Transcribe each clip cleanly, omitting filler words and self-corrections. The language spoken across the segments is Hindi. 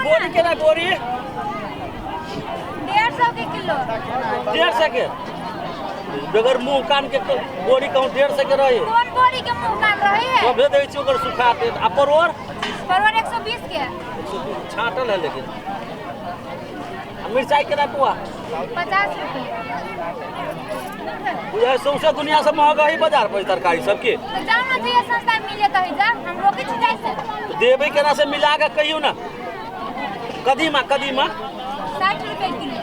बोरी के ना बोरी 150 के किलो 150 के बगैर मुंह कान के बोरी कहूँ 150 के रही कौन बोरी के मुंह कान रही है तो दे छी ओकर सुखाते आ परवर 120 के छाटल है लेकिन मिर्चाई के ना पुआ 50 रुपए बुझे सौसे दुनिया से महंगा ही बाजार पर तरकारी सबके तो जाओ ना तो ये सस्ता मिले तो जा हम रोके छी जाय से तो देबे केना से मिला के कहियो ना कदीमा 60 रुपए किलो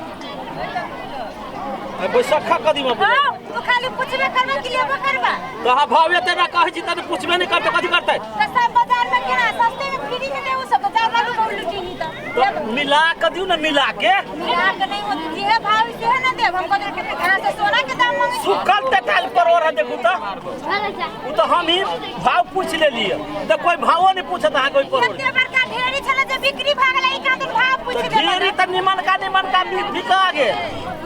बैसखा कदीमा हां तो खाली पूछबे करबे के लिए करबा तो हां भाव एते ना कहै छी त पूछबे नहीं करते कथि करते तो सब बाजार में केना सस्ते में फ्री में देऊ सब तो ज्यादा लोग लुटी ही तो मिला के दियो ना मिला के नहीं होती जी है भाव से है ना देव हमको कहां से सोना के दाम मांगे सुखल ते काल परवर है देखू तो वो तो हम ही भाव पूछ ले लिए तो कोई भावो नहीं पूछत हां कोई परवर एते बड़का ढेरी छले जे बिक्री भाग गले ई का तो भाव पूछ दे ढेरी त निमन का बिका गेल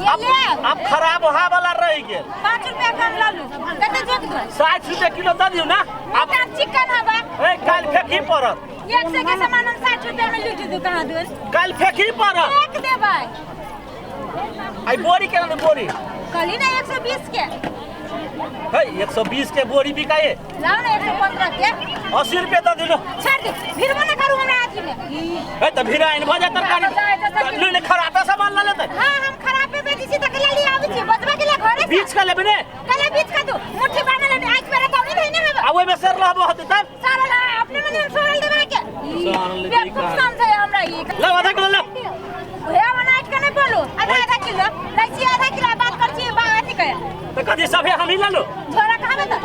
अब खराब हा वाला रह गेल 5 रुपया कम ला लू कते जोक दो 60 रुपया किलो द दियो ना अब चिकन हवा ए काल फेंकी पड़त 100 के सामान हम 60 रुपया में लूट दू कहां दूर काल फेंकी पड़त एक देबै आई बोरी के ना बोरी कली ना 120 के है 120 के बोरी बिकाए लाओ ना 115 के 80 रुपया द दिलो छोड़ दे फिर मना करू हमरा आदमी में ए त भिराइन भ जा तरकारी ले खराब सामान ला लेते हां हम खराब पे बेची छी त के ले आबै छी बचबा के ले घरे बीच का लेबे ने कले बीच का तू मुट्ठी बांध ले आज मेरे तो नहीं देने में आ ओइ में सर रहबो हते तब सारा ला अपने में सोरल देबा के सोरल ले दी का समझे हमरा ये ले आधा किलो ले ओए मना के नहीं बोलू आधा किलो लै छी आधा किलो बात कर छी बात ही कहे तो कदी सब हम ही ला लो छोरा कहां में तो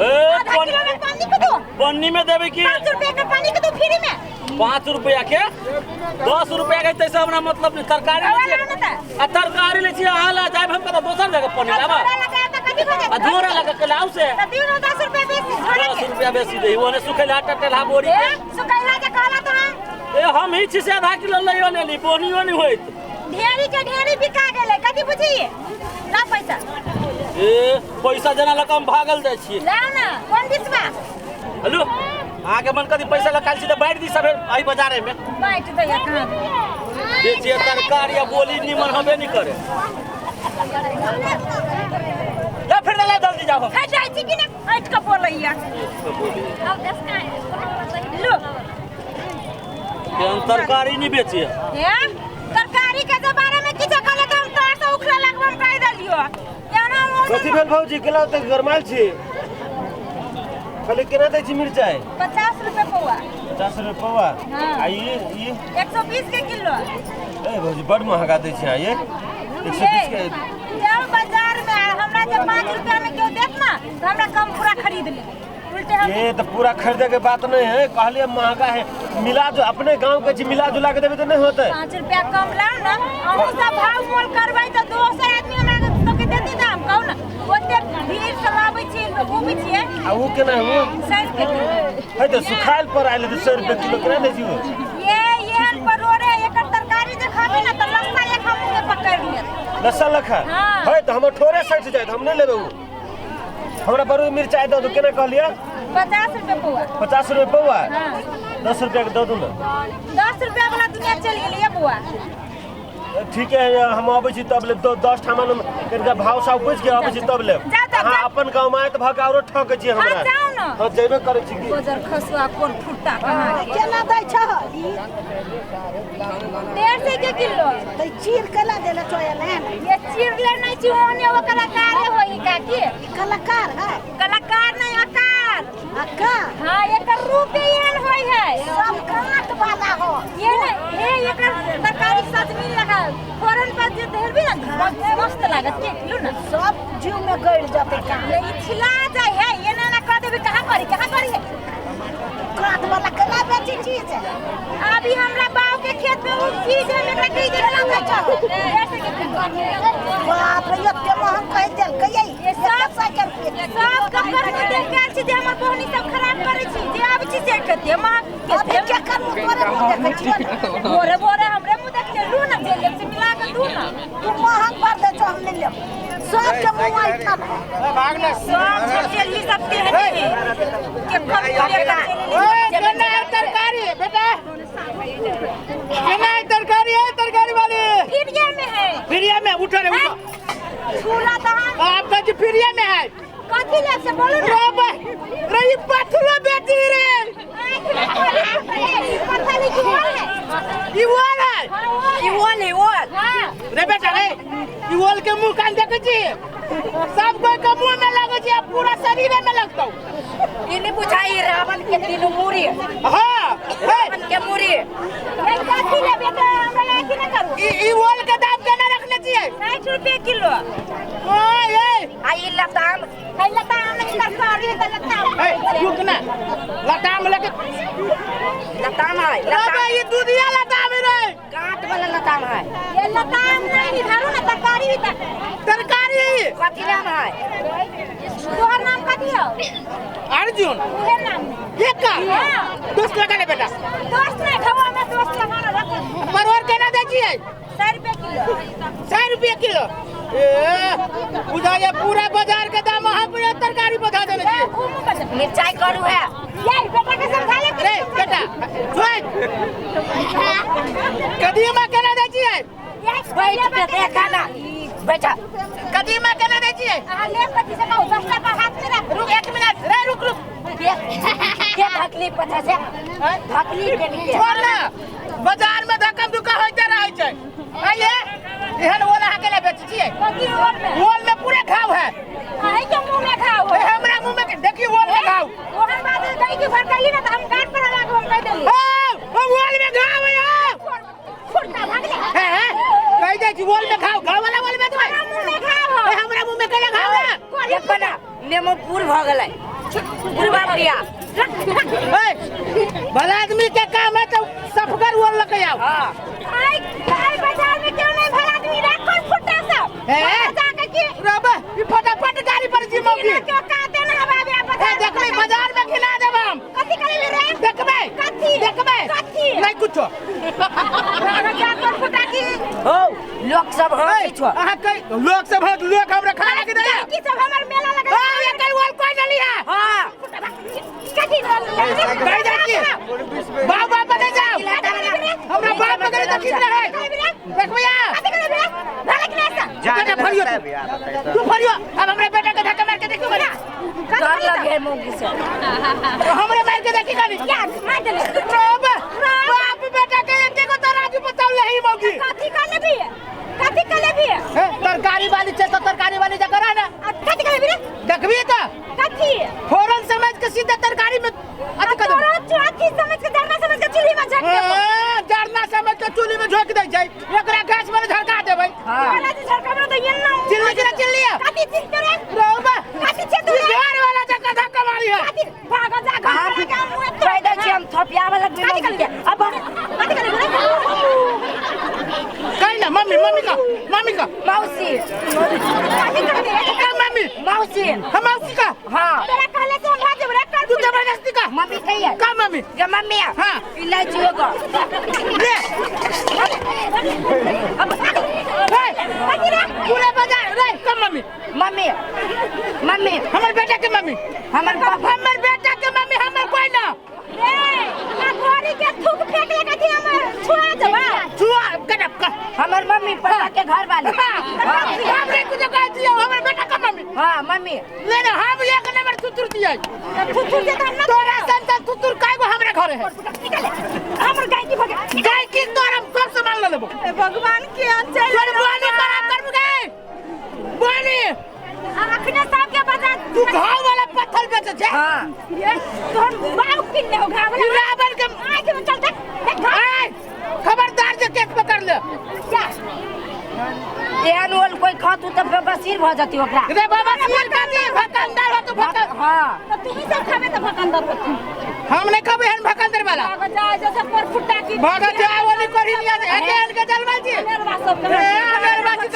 ए किलो में पानी के दो पन्नी में देबे की 5 रुपया का पानी के दो फ्री में 5 रुपया के 10 रुपया के तैसे हमरा मतलब तरकारी ले आ तरकारी ले छी हाला जाय हम कत दोसर जगह पन्नी लाबा आ जोरा लगा के लाउ से 10 रुपया बेसी 10 रुपया बेसी दे ओने सुखेला टटला बोरी सुखैला के कहला तो ए हम ही छी से आधा किलो लइयो ले ली बोनियो नहीं होइत ढेरी के ढेरी बिका गेले कथि बुझिए ला पैसा ए पैसा जना लकम भागल जाय छी ला ना कोन दिसबा हेलो आगे मन कदी पैसा लकाल छी त बैठ दी सब आई बाजारे में बैठ दे कहां बेचिए तरकारी या बोली निमन हबे नहीं करे ले फिर ले जल्दी जाओ है जाई छी कि ना हट के बोलैया अब 10 का लो केन तरकारी नहीं बेचिए ए तरकारी के बारे में किछ कहले त हम तोर से उखला लगबम कह देलियो याना कथि भेल भौजी केला त गरमाइल छी खाली केना दै छी मिरचाई 50 रुपए पौआ 50 रुपए पौआ हां आ ये 120 के किलो ए भौजी बड़ महंगा दै छी ये 120 के जाओ बाजार में हमरा जे 5 रुपया में क्यों देत ना तो हमरा कम पूरा खरीद ले उल्टे हम ये तो पूरा खरीदे के बात नहीं है कहलिए महंगा है मिला जो अपने गांव के जी मिला जुला के देबे तो नहीं होते 5 रुपया कम लाओ ना हम सब भाव मोल करबै तो 200 आदमी हमरा तो के देती दाम कहू ना ओते भीड़ से लाबै छी घूमै छी आ वो केना है वो 100 रुपया किलो है तो सुखाइल पर आइले तो 100 रुपए किलो केना दै छी वो ये परोरे एकर तरकारी जे खाबी ना तो लस्सा लेखा मुंह में पकड़ लियत लस्सा लखा हाँ। है तो हम ठोरे सट जाए हम नहीं लेबे वो हमरा बरू मिर्चाई दो केना कहलिए 50 रुपया पौआ 50 रुपए पौआ हां 10 रुपया के दो दूं ना 10 रुपया वाला दुनिया चल गेलिए बुआ ठीक है हम आबै छी तब ले 10 ठामन कनिका भाव सा पूछ के आबै छी तब ले हां अपन गांव में त भगा औरो ठक छी हमरा हां जाओ ना हां जेबे करै छी की गोजर खसुआ कोन फुट्टा कहां केला दै छ 150 के किलो त चीर केला देले चोयल है ये चीर ले नहीं छी ओने वो कलाकार होई का की कलाकार है कलाकार नहीं आकार अक्का हां एकर रूप एहन होई है सब काट वाला हो ये नहीं हे एकर तरकारी सजमी लगा फोरन पर जे देर भी ना मस्त लागत के किलो ना सब जीव में गड़ जाते का ये छिला जाय है ये ना कह देबे कहां करी है काट वाला केला बेची चीज है अभी हमरा बाव के खेत में वो चीज है मेरा कई जे लगा छ ऐसे के बाप रे एते महंग कह देल कहिए ये सब साइकिल सब ककर में देख के छी जे हमर बहनी सब खराब करे छी जे आबै छी से कते मां अबे क्या करू तोरे मुंह देख छियो बोरे बोरे हमरे मुंह देख ले लू ना जे ले से मिला के लू ना तू महंग पर दे तो हम नहीं लेब सब के मुंह इतना सब चली सकते हैं के कब लेकर बेटा नहीं तरकारी है तरकारी वाली फ्रिया में है फ्रिया में उठो रे उठो छोला तो आपका जी फ्रिया में है कथी ले से बोलो ना रे ये पथला बेटी रे पता नहीं क्यों है ये वाल है हां रे बेटा रे ये वाल के मुंह कान देखे छी सब कोई के मुंह में लगे छी पूरा शरीर में लगता इन्हें बुझाई रावण के तीनों मूरी हां रावण के मूरी एक कथी ले बेटा हमरा ऐसे ना करू ये वाल का दाम केना रखने चाहिए 60 रुपए किलो हां ये आई लताम नहीं तरकारी तो लताम रुक ना लताम लगे लताम है अबे ये दूधिया लताम रे काट वाला लताम है ये लताम नहीं धरो ना तरकारी भी तरकारी कथी नाम है तोहर नाम कथी है अर्जुन उहे नाम ये का दोस्त लगा ले बेटा दोस्त नहीं खवा में दोस्त लगाना रख परवर केना दे छिए 100 रुपए किलो 100 रुपया किलो बुझा ये पूरा बाजार के दाम वहां पर तरकारी बता देने छिए मिर्चाई करू है यार बेटा के समझा ले रे बेटा जोई कदीमा केना दे छिए बैठ के देखा ना बेटा कदीमा केना दे छिए ले कथी से कहू 10 टका हाथ में रख रुक 1 मिनट रे रुक के ढकली पता से ढकली के लिए छोड़ ना बाजार में धक्का धुक्का होते रहे छै आइए एहन वाला के ले बेच छिए कथी और में वॉल में पूरे घाव है आई के मुंह में खाओ ए हमरा मुंह में देखिए वॉल में घाव ओहर बाद दही के भर कली ना तो हम काट पर लगा के हम कह देली ओ वॉल में घाव है फुटना भाग ले हैं कह दे जी वॉल में घाव घाव वाला वॉल में तो मुंह में खाओ ए हमरा मुंह में केना घाव है देखो ना नेमो पूर भ गेलै पूरबा बढ़िया भला आदमी के काम है तो सफगर वॉल लगे आओ हां आई बाजार में क्यों नहीं भर आदमी रखो फुटा सब जाके की रबा ई फटाफट गाड़ी पर जी मौगी क्यों काटे ना बाबे आप बता देखबै बाजार में खिला देब हम कथी करे रे देखबै कथी कथी नहीं कुछो क्या कर फुटा की हो लोग सब हंसी छो अहाँ कई लोग सब लोग हमरा खाना के दे की सब हमर मेला लगा ये कई वॉल कोई नहीं है हां कथी कह दे की बाप बाप बने जाओ हमरा बाप बगैर तो ठीक रहे देखबै कथी करे रे भले के ऐसा बेटा फरियो तू फरियो अब हमरे बेटा के धक्का मार के देखो बना डर लगे मोगी से हमरे मार के देखी कानी क्या मार दे बाप बेटा के एक को तो राजू बताओ नहीं मौगी कथी कर लेबी कथी कर लेबी तरकारी वाली से तो तरकारी वाली जा करा ना कथी कर लेबी देखबी तो कथी फौरन समझ के सीधा तरकारी में अति कर तोरा चौथी समझ के जरना समझ के चूल्ही में झक दे जरना समझ के चूल्ही में झोक दे जाय एकरा गैस में झरका देबै तोरा जे झरका में तो ये ना चिल्ली के चिल्ली कथी चिल करे रोबा कथी छे तू घर वाला धक्का धक्का मारी है कथी भाग जा कहां घर का मुंह तो कह दे छी हम थपिया वाला कथी कर लेबी अब कथी कर लेबी कहला मम्मी का मौसी कथी कर लेबी मम्मी मौसी हम मौसी का हां तेरा कहले से हम भाग जब रे कर तू जबरदस्ती का मम्मी कही है का मम्मी ये मम्मी है हां इलायची होगा ले कथी रे पूरे बाजार रे का मम्मी मम्मी मम्मी हमर बेटा के मम्मी हमर पापा हमर बेटा के मम्मी हमर कोई ना रे आ घोड़ी के थूक फेंक ले कथी हमर छुआ जबा छुआ कटप का हमर मम्मी पापा के घर वाले हमरे कुछ कह दिया हमर बेटा का मम्मी हां मम्मी ले ना हम एक नंबर तुतुर दिया थूक जे धन्ना तोरा संता तुतुर काय गो हमरे घरे है हमर गाय की भगे गाय की तोरा सब सामान ले लेबो भगवान के अंचल तोर बोली खराब करबो गए बोली अखने सब के बता तू घाव वाला पत्थर बेचे छे हां ये तोहर बाप किन्ने हो घाव वाला रावण के आंख में चल देख खबरदार जे केस पकड़ ले क्या एहन ओल कोई खातू तब बसीर भ जाती ओकरा रे बाबा सिर का दी भकंदर हो तू भकंदर हां तो तू ही सब खावे तो भकंदर को हम नहीं कबे हन भकंदर वाला भाग जा जैसे पर फुट्टा की भाग जा वाली करी लिया है के जलवा जी मेरवा सब ए मेरवा की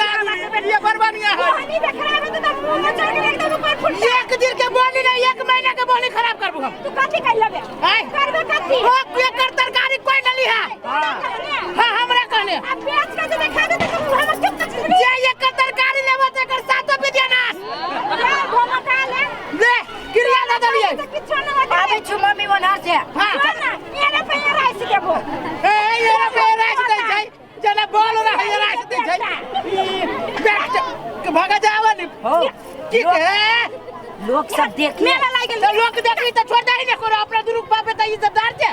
ये बरबानिया है पानी देख रहा है तो मुंह में चढ़ के एकदम पर फुट्टा एक दिन के बोली नहीं 1 महीना के बोली खराब करबो हम तू कथी कर लेबे करबे कथी ओ एकर तरकारी कोई न लिहा हां हमरा कहने अब बेच के जो दिखा दे तो हमर कितना चीज जे एकर तरकारी लेबो त एकर सातो विद्यानाश घोमा का ले दे क्रिया ना दलिए किछो ना आबे छु मम्मी वनार से हां ना ये पे राइस के एगो ए ये रास्ते छै जना बोल रहा है रास्ते छै बैठ के भागा जावा नहीं हो की है लोग सब देखिए मेला लाग गेल तो लोग देखली तो छोड़ दे नहीं करो अपना दुरुक बाप त इज्जतदार छे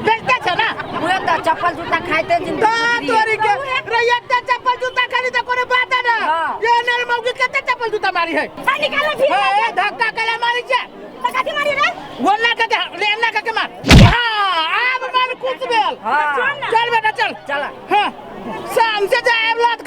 बेचते छ ना हुए तो चप्पल जूता खाइते ता जिंदगी तोरी के रैयत चप्पल जूता खाली तो कोनो बात ना हाँ। ये नर मौगी केते चप्पल जूता मारी है सा निकाल फिर ए धक्का केला मारी छे कथि मारी रे बोलना के लेना के मार हां अब मन कुछ बेल हाँ। चल बेटा चल चला हां शाम से जाए लात